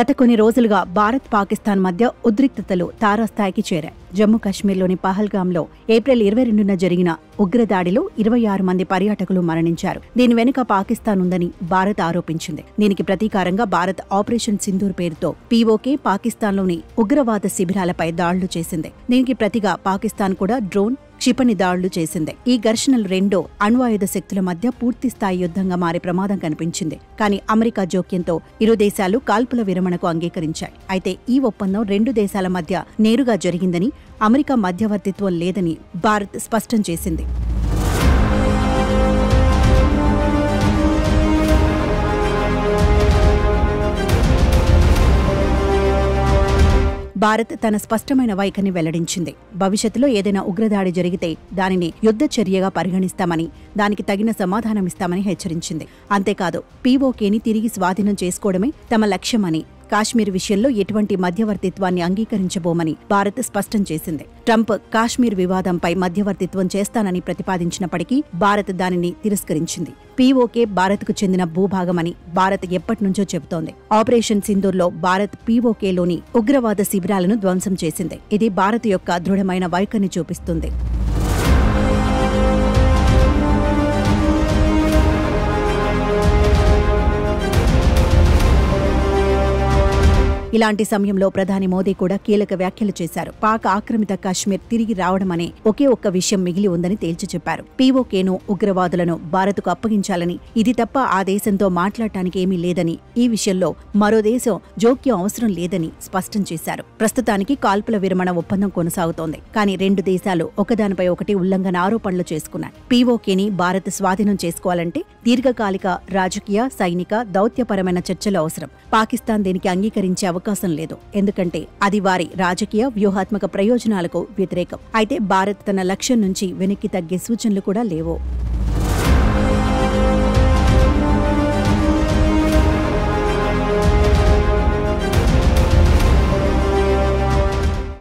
గత కొన్ని రోజులుగా భారత్ పాకిస్తాన్ మధ్య ఉద్రిక్తతలు తారాస్థాయికి చేరాయి. జమ్మూ కశ్మీర్లోని పహల్గాంలో ఏప్రిల్ 22న జరిగిన ఉగ్రదాడిలో 26 మంది పర్యాటకులు మరణించారు. దీని వెనుక పాకిస్తాన్ ఉందని భారత్ ఆరోపించింది. దీనికి ప్రతీకారంగా భారత్ ఆపరేషన్ సింధూర్ పేరుతో పీఓకే పాకిస్తాన్లోని ఉగ్రవాద శిబిరాలపై దాడులు చేసింది. దీనికి ప్రతిగా పాకిస్తాన్ కూడా డ్రోన్, క్షిపణి దాడులు చేసింది. ఈ ఘర్షణలు రెండో అణ్వాయుధ శక్తుల మధ్య పూర్తిస్థాయి యుద్ధంగా మారే ప్రమాదం కనిపించింది. కానీ అమెరికా జోక్యంతో ఇరు దేశాలు కాల్పుల విరమణకు అంగీకరించాయి. అయితే ఈ ఒప్పందం రెండు దేశాల మధ్య నేరుగా జరిగిందని, అమెరికా మధ్యవర్తిత్వం లేదని భారత్ స్పష్టం చేసింది. భారత్ తన స్పష్టమైన వైఖరిని వెల్లడించింది. భవిష్యత్తులో ఏదైనా ఉగ్రదాడి జరిగితే దానిని యుద్ధ చర్యగా పరిగణిస్తామని, దానికి తగిన సమాధానమిస్తామని హెచ్చరించింది. అంతేకాదు, పీఓకేని తిరిగి స్వాధీనం చేసుకోవడమే తమ లక్ష్యమని, కాశ్మీర్ విషయంలో ఎటువంటి మధ్యవర్తిత్వాన్ని అంగీకరించబోమని భారత్ స్పష్టం చేసింది. ట్రంప్ కాశ్మీర్ వివాదంపై మధ్యవర్తిత్వం చేస్తానని ప్రతిపాదించినప్పటికీ భారత్ దానిని తిరస్కరించింది. పీఓకే భారత్కు చెందిన భూభాగమని భారత్ ఎప్పటినుంచో చెబుతోంది. ఆపరేషన్ సింధూర్లో భారత్ పీఓకేలోని ఉగ్రవాద శిబిరాలను ధ్వంసం చేసింది. ఇది భారత్ యొక్క దృఢమైన వైఖరిని చూపిస్తుంది. ఇలాంటి సమయంలో ప్రధాని మోదీ కూడా కీలక వ్యాఖ్యలు చేశారు. పాక్ ఆక్రమిత కాశ్మీర్ తిరిగి రావడమనే ఒకే ఒక్క విషయం మిగిలి ఉందని తేల్చి చెప్పారు. పీఓకేను, ఉగ్రవాదులను భారత్కు అప్పగించాలని, ఇది తప్ప ఆ దేశంతో మాట్లాడటానికి ఏమీ లేదని, ఈ విషయంలో మరో దేశం జోక్యం అవసరం లేదని స్పష్టం చేశారు. ప్రస్తుతానికి కాల్పుల విరమణ ఒప్పందం కొనసాగుతోంది. కానీ రెండు దేశాలు ఒకదానిపై ఒకటి ఉల్లంఘన ఆరోపణలు చేసుకున్నాయి. పీఓకేని భారత్ స్వాధీనం చేసుకోవాలంటే దీర్ఘకాలిక రాజకీయ, సైనిక, దౌత్యపరమైన చర్చలు అవసరం. పాకిస్తాన్ దీనికి అంగీకరించే అవకాశం లేదు. ఎందుకంటే అది వారి రాజకీయ, వ్యూహాత్మక ప్రయోజనాలకు వ్యతిరేకం. అయితే భారత్ తన లక్ష్యం నుంచి వెనక్కి తగ్గే సూచనలు కూడా లేవు.